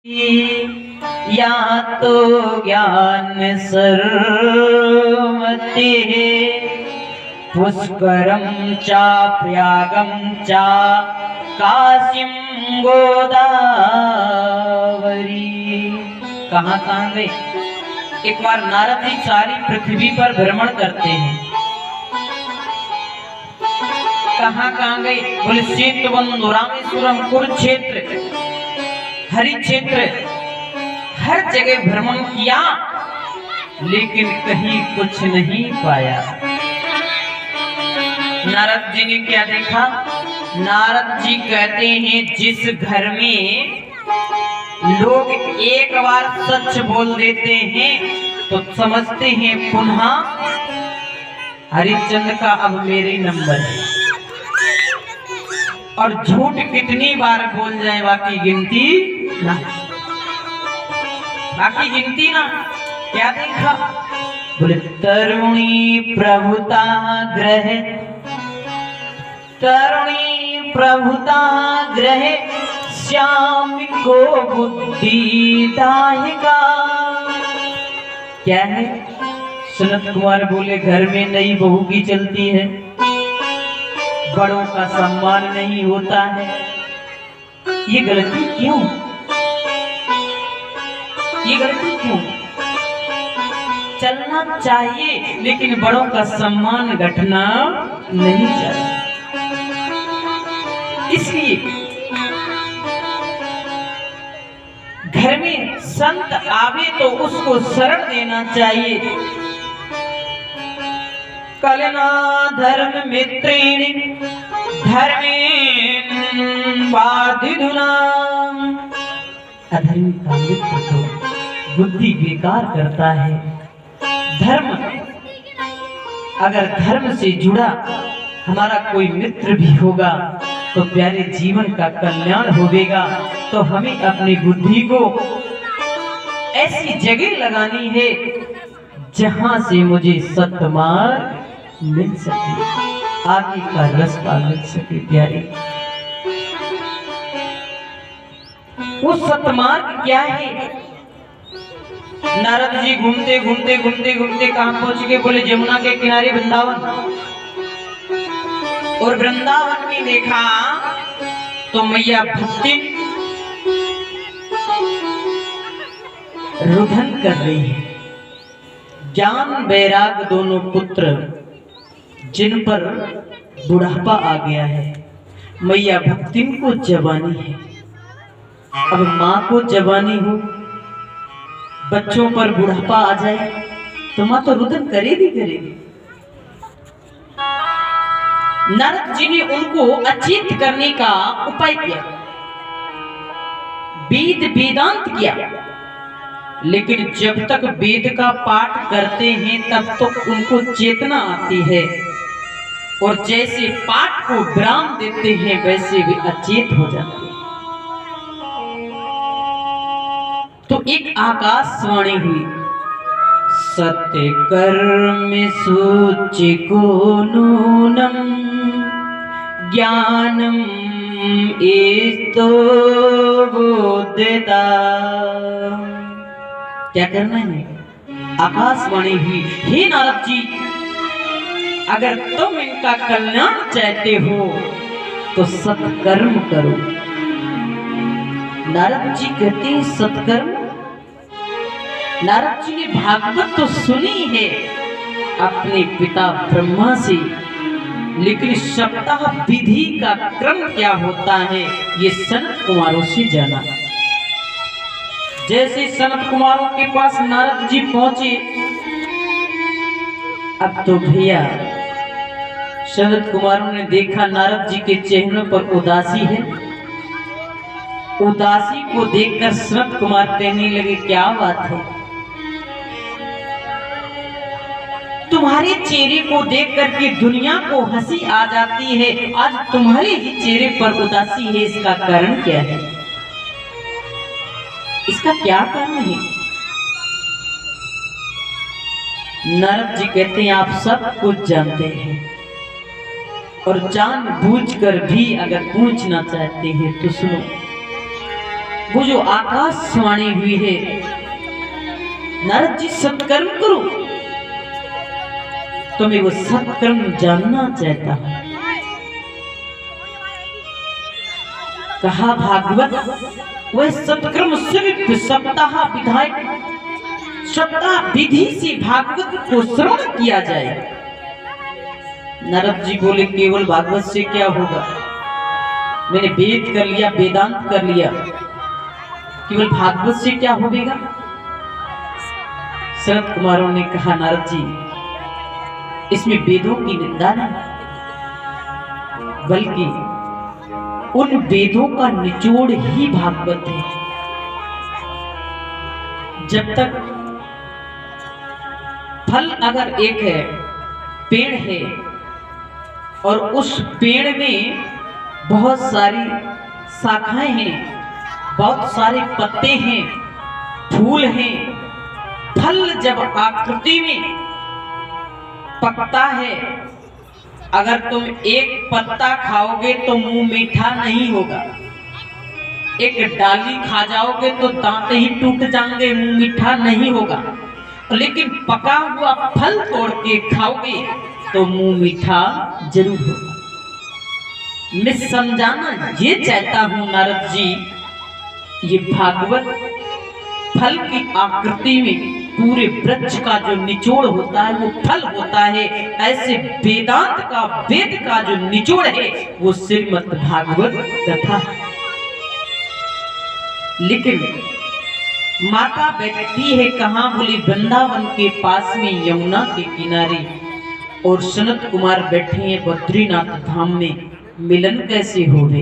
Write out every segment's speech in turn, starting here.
या तो ज्ञान सर्वमते पुष्करम चा प्रयागम चा काशीम गोदावरी। कहाँ कहाँ गए? एक बार नारद जी सारी पृथ्वी पर भ्रमण करते हैं। कहाँ कहाँ गए? बोले सेतुबंधु, रामेश्वरम, कुरुक्षेत्र, हरि क्षेत्र, हर जगह भ्रमण किया, लेकिन कहीं कुछ नहीं पाया। नारद जी ने क्या देखा? नारद जी कहते हैं जिस घर में लोग एक बार सच बोल देते हैं तो समझते हैं पुनः हरिश्चंद्र का अब मेरे नंबर है, और झूठ कितनी बार बोल जाए बाकी गिनती ना, बाकी गिनती ना। क्या देखा? बोले तरुणी प्रभुता ग्रह, तरुणी प्रभुता ग्रह श्याम को बुद्धि दाहिका। क्या है? सनत कुमार बोले घर में नई बहू की चलती है, बड़ों का सम्मान नहीं होता है। ये गलती क्यों? ये गलती क्यों? चलना चाहिए लेकिन बड़ों का सम्मान घटना नहीं चाहिए। इसलिए घर में संत आवे तो उसको शरण देना चाहिए। कलना धर्म मित्रेणि धर्मेण बाधिधुना। अधर्मी का मित्र तो बुद्धि बेकार करता है। धर्म, अगर धर्म से जुड़ा हमारा कोई मित्र भी होगा तो प्यारे जीवन का कल्याण होगा। तो हमें अपनी बुद्धि को ऐसी जगह लगानी है जहां से मुझे सत्मार्ग मिल सके, आगे का रास्ता मिल सके। प्यारे, वो सत्मार्ग क्या है? नारद जी घूमते घूमते घूमते घूमते कहां पहुंच गए? बोले यमुना के किनारे वृंदावन। और वृंदावन में देखा तो मैया भक्ति रुदन कर रही है। ज्ञान वैराग दोनों पुत्र जिन पर बुढ़ापा आ गया है, मैया भक्ति को जवानी है। अब माँ को जवानी हो, बच्चों पर बुढ़ापा आ जाए तो माँ तो रुदन करेगी करेगी। नारद जी ने उनको अचेत करने का उपाय किया, वेद वेदांत किया, लेकिन जब तक वेद का पाठ करते हैं तब तक उनको चेतना आती है, और जैसे पाठ को विराम देते हैं वैसे वे अचेत हो जाते हैं। तो एक आकाशवाणी हुई, सत्य कर्म सूचि को नूनम ज्ञानम एस्तो बोधता। क्या करना है? आकाशवाणी हुई, हे नारद जी, अगर तुम इनका कल्याण चाहते हो तो सत्कर्म करो। नारद जी कहते हैं सत्कर्म। नारद जी ने भागवत तो सुनी है अपने पिता ब्रह्मा से, लेकिन सप्ताह विधि का क्रम क्या होता है ये सनत कुमारों से जाना। जैसे सनत कुमारों के पास नारद जी पहुंचे, अब तो भैया सनत कुमारों ने देखा नारद जी के चेहरे पर उदासी है। उदासी को देखकर सनत कुमार कहने लगे, क्या बात है? तुम्हारे चेहरे को देख करके दुनिया को हंसी आ जाती है, आज तुम्हारे ही चेहरे पर उदासी है, इसका कारण क्या है? इसका क्या कारण है? नारद जी कहते हैं आप सब कुछ जानते हैं, और जानबूझकर भी अगर पूछना चाहते हैं तो सुनो। वो जो आकाशवाणी हुई है, नारद जी सत्कर्म करो, तो मैं वो सत्कर्म जानना चाहता हूं। कहा भागवत वह सत्कर्म सिर्फ सप्ताह विधायक सप्ताह विधि से भागवत को श्रवण किया जाए। नारद जी बोले केवल भागवत से क्या होगा, मैंने वेद कर लिया, वेदांत कर लिया, केवल भागवत से क्या होगा। शरद कुमारों ने कहा नारद जी इसमें वेदों की निंदा नहीं, बल्कि उन वेदों का निचोड़ ही भागवत है। जब तक फल अगर एक है, पेड़ है, और उस पेड़ में बहुत सारी शाखाएं हैं, बहुत सारे पत्ते हैं, फूल हैं, फल जब आकृति में पकता है, अगर तुम एक पत्ता खाओगे तो मुंह मीठा नहीं होगा, एक डाली खा जाओगे तो दांत ही टूट जाएंगे, मुंह मीठा नहीं होगा। लेकिन पका हुआ फल तोड़ के खाओगे तो मुंह मीठा जरूर होगा। मैं समझाना ये चाहता हूं नारद जी, ये भागवत फल की आकृति में पूरे वृक्ष का जो निचोड़ होता है वो फल होता है, ऐसे वेदांत का, वेद का जो निचोड़ है वो श्रीमद् भागवत कथा। लेकिन माता बैठती है कहाँ, बोली वृंदावन के पास में यमुना के किनारे, और सनत कुमार बैठे हैं बद्रीनाथ धाम में। मिलन कैसे होवे,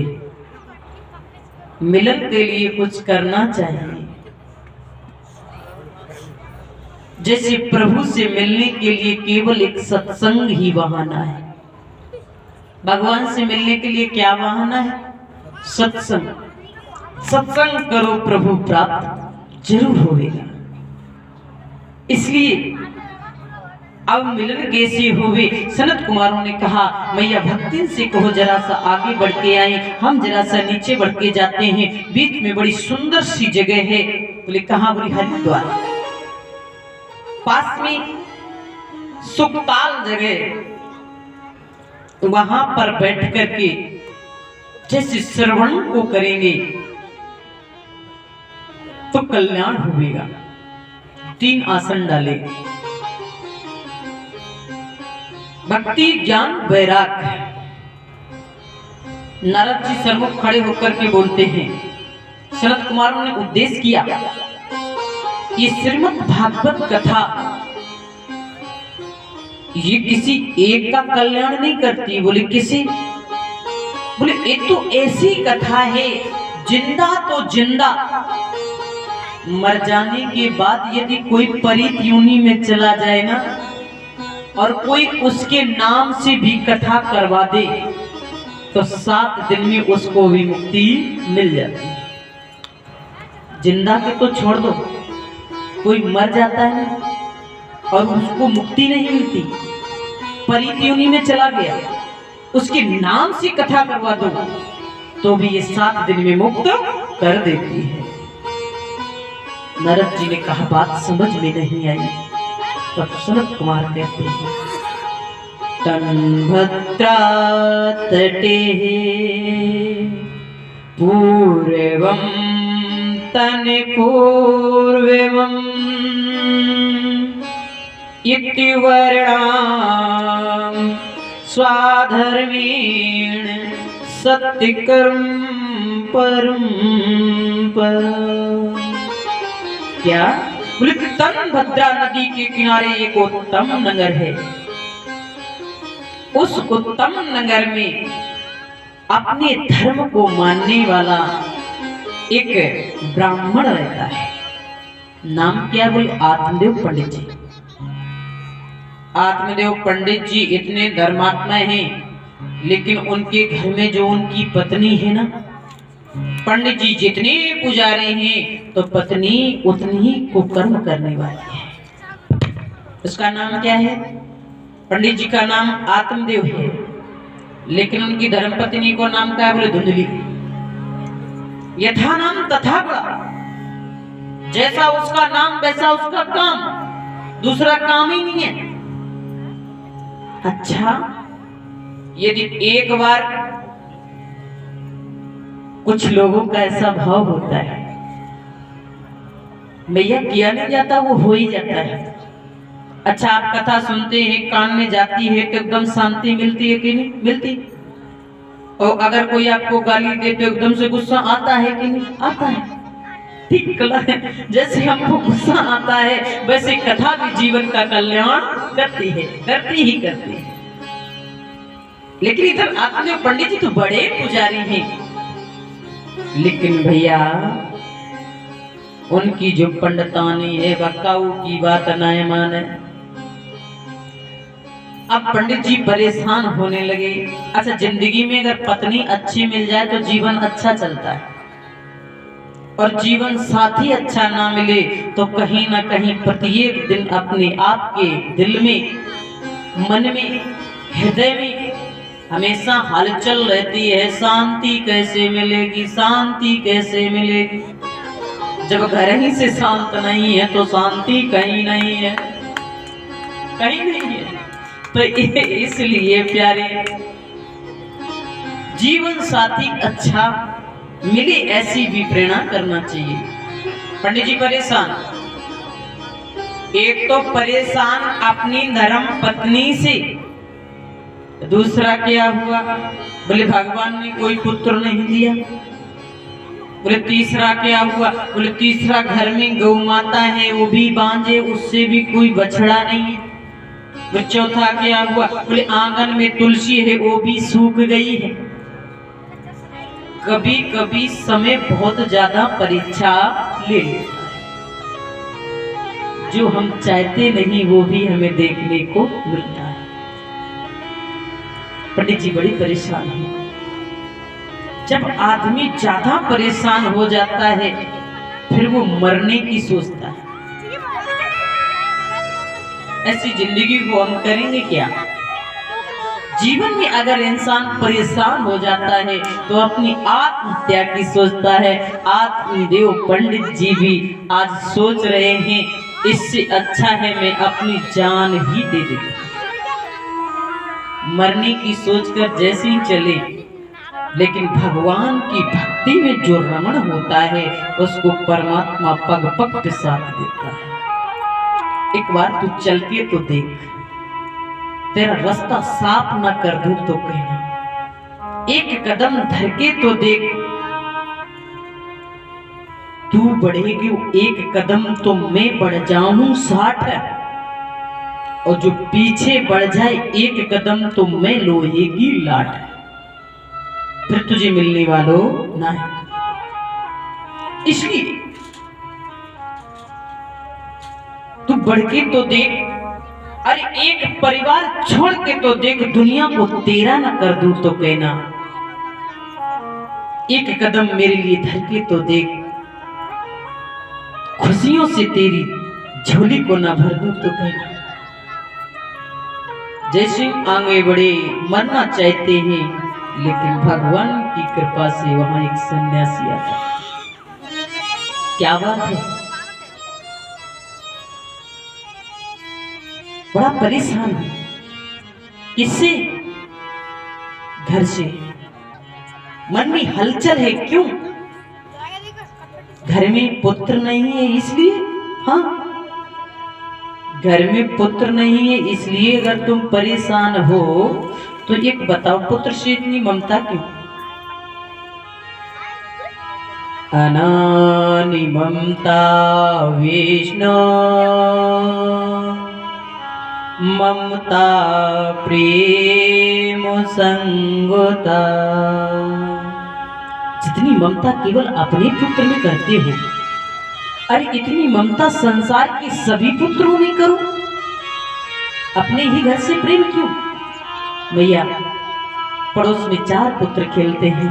मिलन के लिए कुछ करना चाहिए। जैसे प्रभु से मिलने के लिए केवल एक सत्संग ही बहाना है, भगवान से मिलने के लिए क्या बहाना है, सत्संग। सत्संग करो प्रभु प्राप्त जरूर होगा। इसलिए अब मिलन कैसे होवे, सनत कुमारों ने कहा मैया भक्ति से कहो जरा सा आगे बढ़ के आए, हम जरा सा नीचे बढ़ के जाते हैं, बीच में बड़ी सुंदर सी जगह है। बोले कहाँ, बोली हरिद्वार, पास में सुखताल जगह, वहां पर बैठ करके जैसे श्रवण को करेंगे तो कल्याण होगा। 3 आसन डाले, भक्ति ज्ञान वैराग। नारद जी सरमुख खड़े होकर के बोलते हैं, शरद कुमारों ने उपदेश किया, ये श्रीमद् भागवत कथा ये किसी एक का कल्याण नहीं करती। बोले किसी, बोले ये तो ऐसी कथा है, जिंदा तो जिंदा, मर जाने के बाद यदि कोई परीत योनि में चला जाए ना, और कोई उसके नाम से भी कथा करवा दे तो 7 दिन में उसको भी मुक्ति मिल जाती है। जिंदा के तो छोड़ दो, कोई मर जाता है और उसको मुक्ति नहीं मिलती, परीत योनि में चला गया, उसके नाम से कथा करवा दो तो भी ये 7 दिन में मुक्त कर देती है। नारद जी ने कहा बात समझ में नहीं आई, तब सनत कुमार कहते हैं, तन्भद्रा तटे पूर्वम तन पूर्वम इति वर्णाम स्वाधर्मेण सत्यकर्म परम पर। क्या बोले, तन्भद्रा नदी के किनारे एक उत्तम नगर है, उस उत्तम नगर में अपने धर्म को मानने वाला एक ब्राह्मण रहता है। नाम क्या, बोले आत्मदेव पंडित जी। आत्मदेव पंडित जी इतने धर्मात्मा हैं, लेकिन उनके घर में जो उनकी पत्नी है ना, पंडित जी जितने पुजारी हैं तो पत्नी उतनी ही कुकर्म करने वाली है। उसका नाम क्या है, पंडित जी का नाम आत्मदेव है, लेकिन उनकी धर्मपत्नी को नाम क्या है, बोले धुंधली। यथा नाम तथा गुणः, जैसा उसका नाम वैसा उसका काम, दूसरा काम ही नहीं है। अच्छा, यदि एक बार कुछ लोगों का ऐसा भाव होता है, भैया किया नहीं जाता वो हो ही जाता है। अच्छा, आप कथा सुनते हैं, कान में जाती है तो एकदम शांति मिलती है कि नहीं मिलती? और अगर कोई आपको गाली दे तो एकदम से गुस्सा आता है कि नहीं आता है? ठीक कला है, जैसे हमको गुस्सा आता है वैसे कथा भी जीवन का कल्याण करती है, करती ही करती है। लेकिन इधर आत्मदेव पंडित जी तो बड़े पुजारी हैं, लेकिन भैया उनकी जो पंडितानी है बक्काऊ की बात ना माने। अब पंडित जी परेशान होने लगे। अच्छा, जिंदगी में अगर पत्नी अच्छी मिल जाए तो जीवन अच्छा चलता है, और जीवन साथी अच्छा ना मिले तो कहीं ना कहीं प्रत्येक दिन अपने आप के दिल में, मन में, हृदय में हमेशा हलचल रहती है, शांति कैसे मिलेगी, शांति कैसे मिलेगी। जब घर ही से शांत नहीं है तो शांति कहीं नहीं है, कहीं नहीं है। तो इसलिए प्यारे, जीवन साथी अच्छा मिले ऐसी भी प्रेरणा करना चाहिए। पंडित जी परेशान, एक तो परेशान अपनी धर्म पत्नी से, दूसरा क्या हुआ, बोले भगवान ने कोई पुत्र नहीं दिया। बोले तीसरा क्या हुआ, बोले तीसरा घर में गौ माता है वो भी बांझे, उससे भी कोई बछड़ा नहीं है। बोले चौथा क्या हुआ, बोले आंगन में तुलसी है वो भी सूख गई है। कभी कभी समय बहुत ज्यादा परीक्षा ले लेता है, जो हम चाहते नहीं वो भी हमें देखने को मिलता है। पंडित जी बड़ी परेशान है। जब आदमी ज्यादा परेशान हो जाता है फिर वो मरने की सोचता है। ऐसी जिंदगी को हम करेंगे क्या? जीवन में अगर इंसान परेशान हो जाता है तो अपनी आत्महत्या की सोचता है। आत्मदेव पंडित जी भी आज सोच रहे हैं इससे अच्छा है मैं अपनी जान ही दे दूं। मरने की सोचकर जैसे ही चले, लेकिन भगवान की भक्ति में जो रमण होता है उसको परमात्मा पग पग पे साथ देता है। एक बार तू चल के तो देख, तेरा रास्ता साफ न कर दूं तो कहना, एक कदम धर के तो देख, तू बढ़ेगी एक कदम तो मैं बढ़ जाऊं 60, और जो पीछे बढ़ जाए एक कदम तो मैं लोहे की लाट, फिर तुझे मिलने वालों ना है। इसलिए तू बढ़ के तो देख, अरे एक परिवार छोड़ के तो देख, दुनिया को तेरा न कर दूं तो कहना, एक कदम मेरे लिए धर के तो देख, खुशियों से तेरी झोली को न भर दूं तो कहना। जैसे आगे बढ़े मरना चाहते हैं, लेकिन भगवान की कृपा से वहां एक सन्यासी आता। क्या बात है, बड़ा परेशान है। किससे? घर से। मन में हलचल है, क्यों? घर में पुत्र नहीं है इसलिए। हाँ, घर में पुत्र नहीं है इसलिए अगर तुम परेशान हो तो एक बताओ, पुत्र से इतनी ममता क्यों? अनानि ममता विष्णु ममता प्रेम संगता। जितनी ममता केवल अपने पुत्र में करते हो, अरे इतनी ममता संसार के सभी पुत्रों में करो, अपने ही घर से प्रेम क्यों? भैया, पड़ोस में 4 पुत्र खेलते हैं,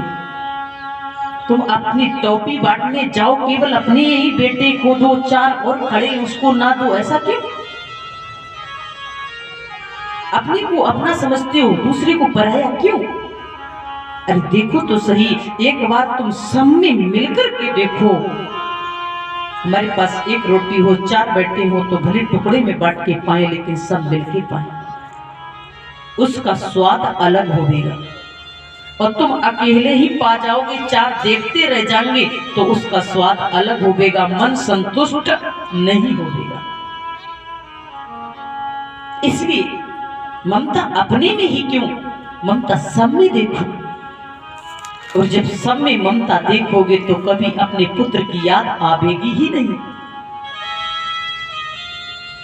तुम अपनी टोपी बांटने जाओ, केवल अपने ही बेटे को दो, 4 और खड़े उसको ना दो, ऐसा क्यों? अपने को अपना समझते हो, दूसरे को पराया क्यों? अरे देखो तो सही, एक बार तुम सब में मिलकर के देखो। हमारे पास एक रोटी हो, चार बैठे हो तो भले टुकड़े में बांट के पाए, लेकिन सब मिलके पाए, उसका स्वाद अलग होगा। और तुम अकेले ही पा जाओगे, चार देखते रह जाएंगे तो उसका स्वाद अलग होगा, मन संतुष्ट नहीं होगा। इसलिए ममता अपने में ही क्यों, ममता सब में देखो। और जब सब में ममता देखोगे तो कभी अपने पुत्र की याद आवेगी ही नहीं,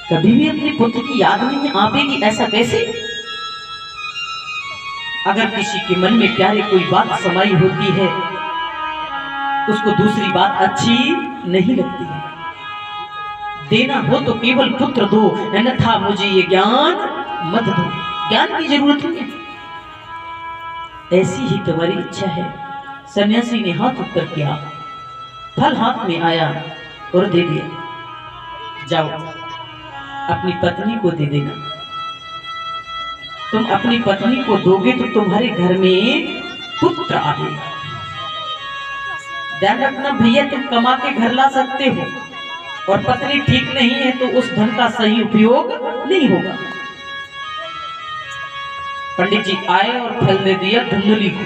कभी भी अपने पुत्र की याद नहीं आवेगी। ऐसा कैसे? अगर किसी के मन में प्यारे कोई बात समाई होती है, उसको दूसरी बात अच्छी नहीं लगती है। देना हो तो केवल पुत्र दो, अन्यथा मुझे ये ज्ञान मत दो, ज्ञान की जरूरत नहीं है। ऐसी ही तुम्हारी इच्छा है। सन्यासी ने हाथ ऊपर किया, फल हाथ में आया और दे दिया। जाओ अपनी पत्नी को दे देना। तुम अपनी पत्नी को दोगे तो तुम्हारे घर में पुत्र आएगा। ध्यान रखना भैया, तुम कमा के घर ला सकते हो, और पत्नी ठीक नहीं है तो उस धन का सही उपयोग नहीं होगा। पंडित जी आए और फल दे दिया धुंधली को,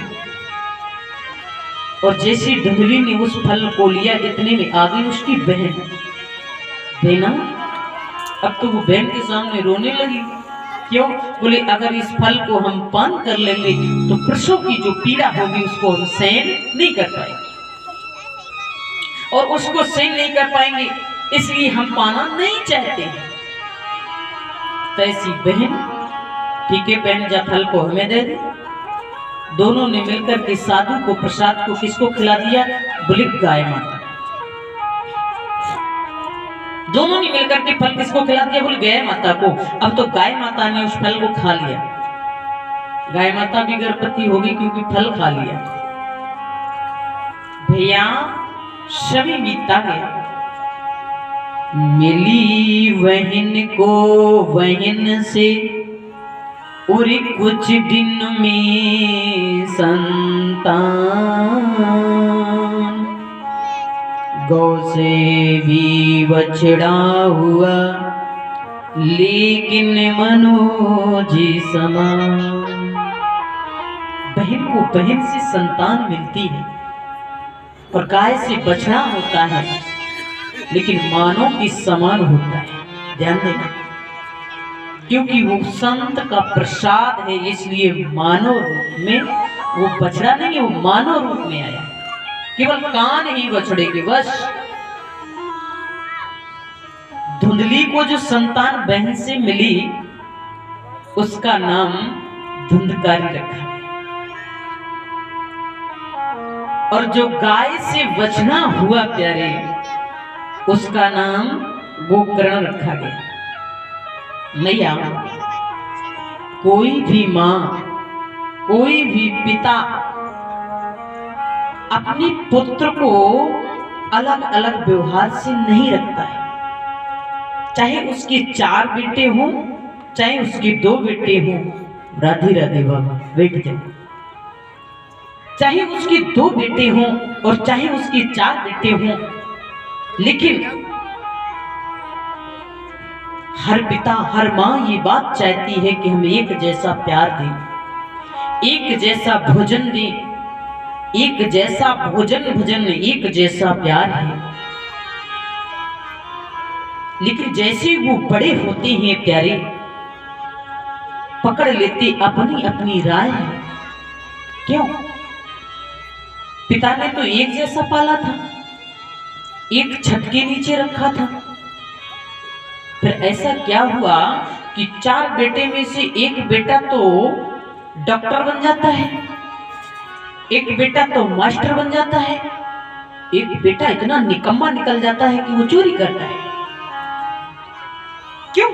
और जैसी धुंधली ने उस फल को लिया, इतने में आ गई उसकी बहन। देना, अब तो वो बहन के सामने रोने लगी। क्यों? बोले अगर इस फल को हम पान कर लेंगे तो प्रसव की जो पीड़ा होगी उसको हम सहन नहीं कर पाएंगे, और उसको सहन नहीं कर पाएंगे इसलिए हम पाना नहीं चाहते हैं। तैसी बहन, ठीक है बहन, जा फल को हमें दे दे। दोनों ने मिलकर के साधु को प्रसाद को किसको खिला दिया? बोले गाय माता। दोनों ने मिलकर के फल किसको खिला दिया? बोले गाय माता को। अब तो गाय माता ने उस फल को खा लिया। गाय माता भी गर्भवती होगी क्योंकि फल खा लिया। भैया सभी बीता गया। मिली वहन को वहन से और कुछ दिन में संतान, गौ से भी बछड़ा हुआ लेकिन मनोजी समान। बहन को बहन से संतान मिलती है और गाय से बछड़ा होता है, लेकिन मानव के समान होता है। ध्यान देना, क्योंकि वो संत का प्रसाद है, इसलिए मानव रूप में, वो बछड़ा नहीं, वो मानव रूप में आया। केवल कान ही बछड़े के वश। धुंधली को जो संतान बहन से मिली उसका नाम धुंधकारी रखा, और जो गाय से बछड़ा हुआ प्यारे उसका नाम गोकर्ण रखा गया। मैया, कोई भी माँ, कोई भी पिता अपने पुत्र को अलग अलग व्यवहार से नहीं रखता है। चाहे उसके 4 बेटे हों, चाहे उसके 2 बेटे हों, राधे राधे बाबा बैठ जाओ। चाहे उसके 2 बेटे हों और चाहे उसके 4 बेटे हों, लेकिन हर पिता हर माँ ये बात चाहती है कि हम एक जैसा प्यार दें, एक जैसा भोजन दें, एक जैसा भोजन एक जैसा प्यार है। लेकिन जैसे वो बड़े होते हैं प्यारे, पकड़ लेते अपनी अपनी राय है। क्यों? पिता ने तो एक जैसा पाला था, एक छत के नीचे रखा था। फिर ऐसा क्या हुआ कि 4 बेटे में से एक बेटा तो डॉक्टर बन जाता है, एक बेटा तो मास्टर बन जाता है, एक बेटा इतना निकम्मा निकल जाता है कि वो चोरी करता है। क्यों?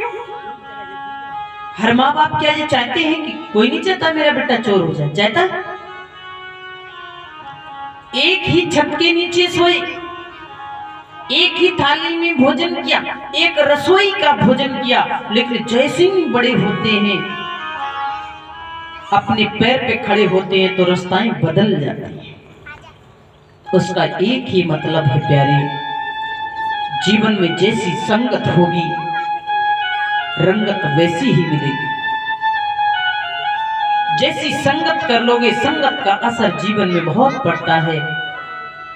हर माँ बाप क्या ये चाहते हैं कि कोई नहीं चाहता मेरा बेटा चोर हो जाए, चाहता? एक ही छत के नीचे सोए, एक ही थाली में भोजन किया, एक रसोई का भोजन किया, लेकिन जैसे ही बड़े होते हैं अपने पैर पे खड़े होते हैं तो रास्ताएं बदल जाती हैं। उसका एक ही मतलब है प्यारे, जीवन में जैसी संगत होगी रंगत वैसी ही मिलेगी। जैसी संगत कर लोगे, संगत का असर जीवन में बहुत पड़ता है,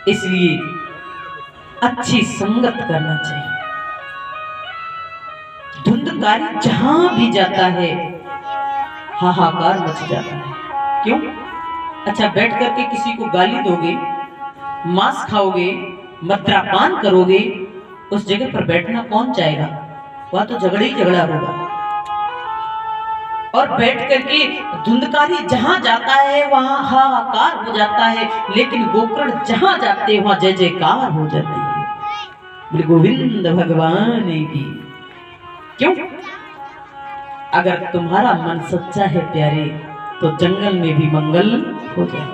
इसलिए अच्छी संगत करना चाहिए। धुंधकारी जहां भी जाता है हाहाकार मच जाता है। क्यों? अच्छा, बैठ करके किसी को गाली दोगे, मांस खाओगे, मद्रापान करोगे, उस जगह पर बैठना कौन चाहेगा? वह तो झगड़ा ही झगड़ा होगा। और बैठ करके धुंधकारी जहां जाता है वहां हाहाकार हो जाता है, लेकिन गोकर्ण जहां जाते हैं वहां जय जयकार हो जाती है। बोले गोविंद भगवान की। क्यों? अगर तुम्हारा मन सच्चा है प्यारे तो जंगल में भी मंगल हो जाए।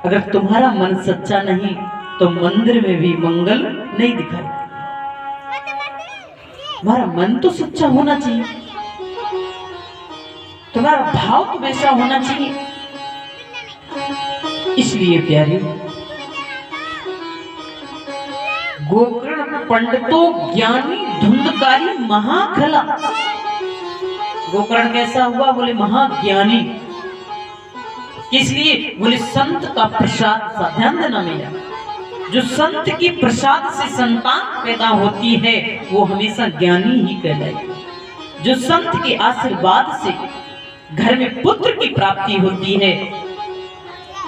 अगर तुम्हारा मन सच्चा नहीं तो मंदिर में भी मंगल नहीं दिखाई। तुम्हारा मन तो सच्चा होना चाहिए, तुम्हारा भाव तो वैसा होना चाहिए। इसलिए प्यारे, गोकर्ण पंडितो ज्ञानी धुंधकारी महाखला। गोकर्ण कैसा हुआ? बोले महाज्ञानी। इसलिए बोले संत का प्रसाद सा। ध्यान देना मेरा, जो संत की प्रसाद से संतान पैदा होती है वो हमेशा ज्ञानी ही कहलाएगी। जो संत के आशीर्वाद से घर में पुत्र की प्राप्ति होती है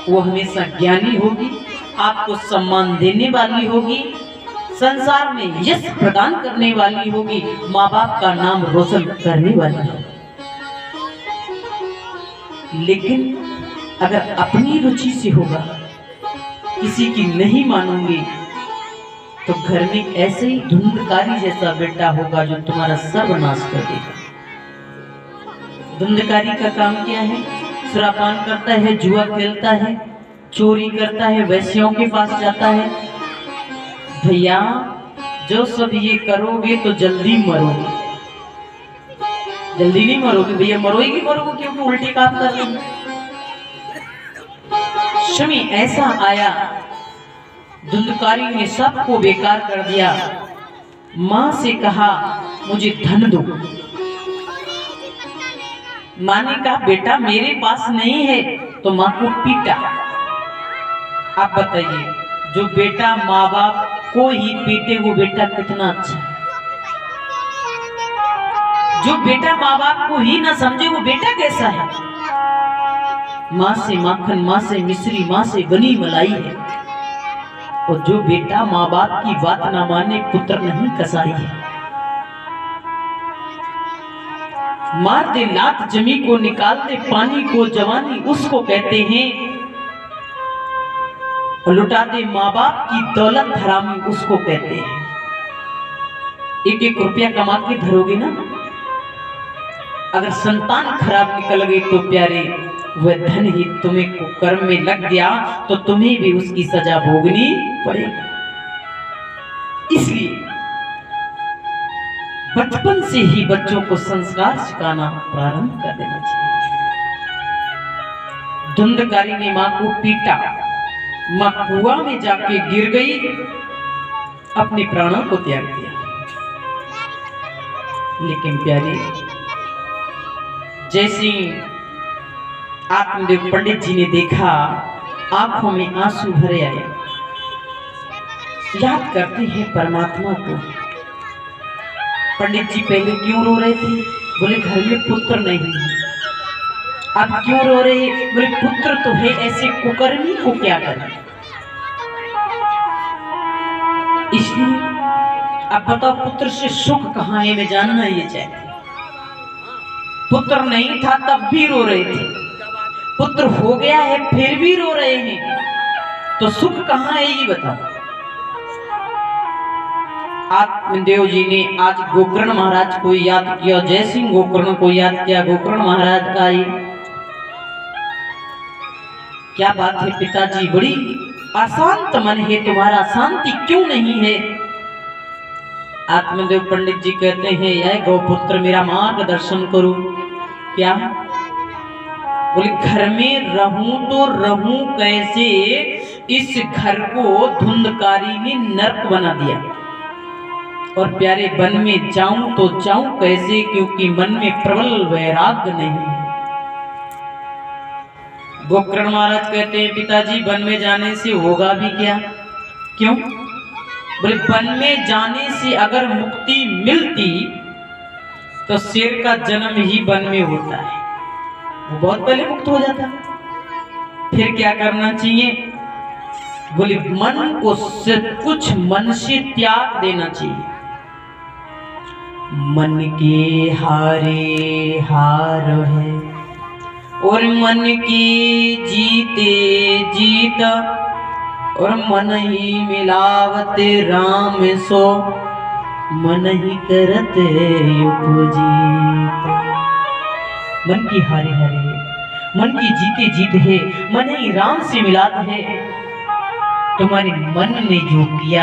वो हमेशा ज्ञानी होगी, आपको सम्मान देने वाली होगी, संसार में यश प्रदान करने वाली होगी, माँ बाप का नाम रोशन करने वाली होगी। लेकिन अगर अपनी रुचि से होगा, किसी की नहीं मानोगे, तो घर में ऐसे ही धुंधकारी जैसा बेटा होगा जो तुम्हारा सर्वनाश कर देगा। धुंधकारी का काम क्या है? सुरापान करता है, जुआ खेलता है, चोरी करता है, वैश्यों के पास जाता है। भैया जो सब ये करोगे तो जल्दी मरोगे। जल्दी नहीं मरोगे भैया, मरोगे मरोगे, क्योंकि उल्टे काम कर रहे हैं। शमी ऐसा आया, धुंधकारी ने सबको बेकार कर दिया। मां से कहा मुझे धन दो। मां ने कहा बेटा मेरे पास नहीं है, तो मां को पीटा। आप बताइए, जो बेटा माँ बाप को ही पीटे वो बेटा कितना अच्छा है? जो बेटा माँ बाप को ही ना समझे वो बेटा कैसा है? माँ से माखन, माँ से मिश्री, माँ से बनी मलाई है। और जो बेटा माँ बाप की बात ना माने पुत्र नहीं कसाई है। मार दे लात जमी को, निकाल दे पानी को जवानी उसको कहते हैं, लुटा दे माँ बाप की दौलत हरामी उसको कहते हैं। एक एक रुपया कमा के धरोगे ना, अगर संतान खराब निकल गई तो प्यारे वह धन ही तुम्हें कुकर्म में लग गया तो तुम्हें भी उसकी सजा भोगनी पड़ेगी। इसलिए बचपन से ही बच्चों को संस्कार सिखाना प्रारंभ कर देना चाहिए। धुंधकारी ने मां को पीटा, मां कुआं में जाके गिर गई, अपने प्राणों को त्याग दिया। लेकिन प्यारे, जैसे आत्मदेव पंडित जी ने देखा, आंखों में आंसू भरे आए। याद करते हैं परमात्मा को। पंडित जी पहले क्यों रो रहे थे? बोले घर में पुत्र नहीं है। अब क्यों रो रहे? बोले पुत्र तो है, ऐसे कुकर्मी को क्या करें? इसलिए अब बताओ पुत्र से सुख कहाँ है, मैं जानना ये चाहती। पुत्र नहीं था तब भी रो रहे थे, पुत्र हो गया है फिर भी रो रहे हैं, तो सुख कहाँ है ये बताओ। आत्मदेव जी ने आज गोकर्ण महाराज को याद किया, जय सिंह गोकर्ण को याद किया। गोकर्ण महाराज का ये क्या बात है पिताजी, बड़ी अशांत मन है तुम्हारा, शांति क्यों नहीं है? आत्मदेव पंडित जी कहते हैं, यह गौपुत्र मेरा मार्गदर्शन करो। क्या? बोले घर में रहूं तो रहूं कैसे, इस घर को धुंधकारी ने नर्क बना दिया। और प्यारे वन में जाऊं तो जाऊं कैसे, क्योंकि मन में प्रबल वैराग्य नहीं। गोकर्ण महाराज कहते हैं पिताजी वन में जाने से होगा भी क्या? क्यों? बोले वन में जाने से अगर मुक्ति मिलती तो शेर का जन्म ही वन में होता है, वो बहुत पहले मुक्त हो जाता। फिर क्या करना चाहिए? बोले मन को सिर्फ कुछ मन से त्याग देना चाहिए। मन के हारे हार है और मन की जीते जीत, और मन ही मिलावते राम सो, मन ही करते उपजीत। मन की हारे हारे है, मन की जीते जीत है, मन ही राम से मिलात है। तुम्हारे मन ने जो किया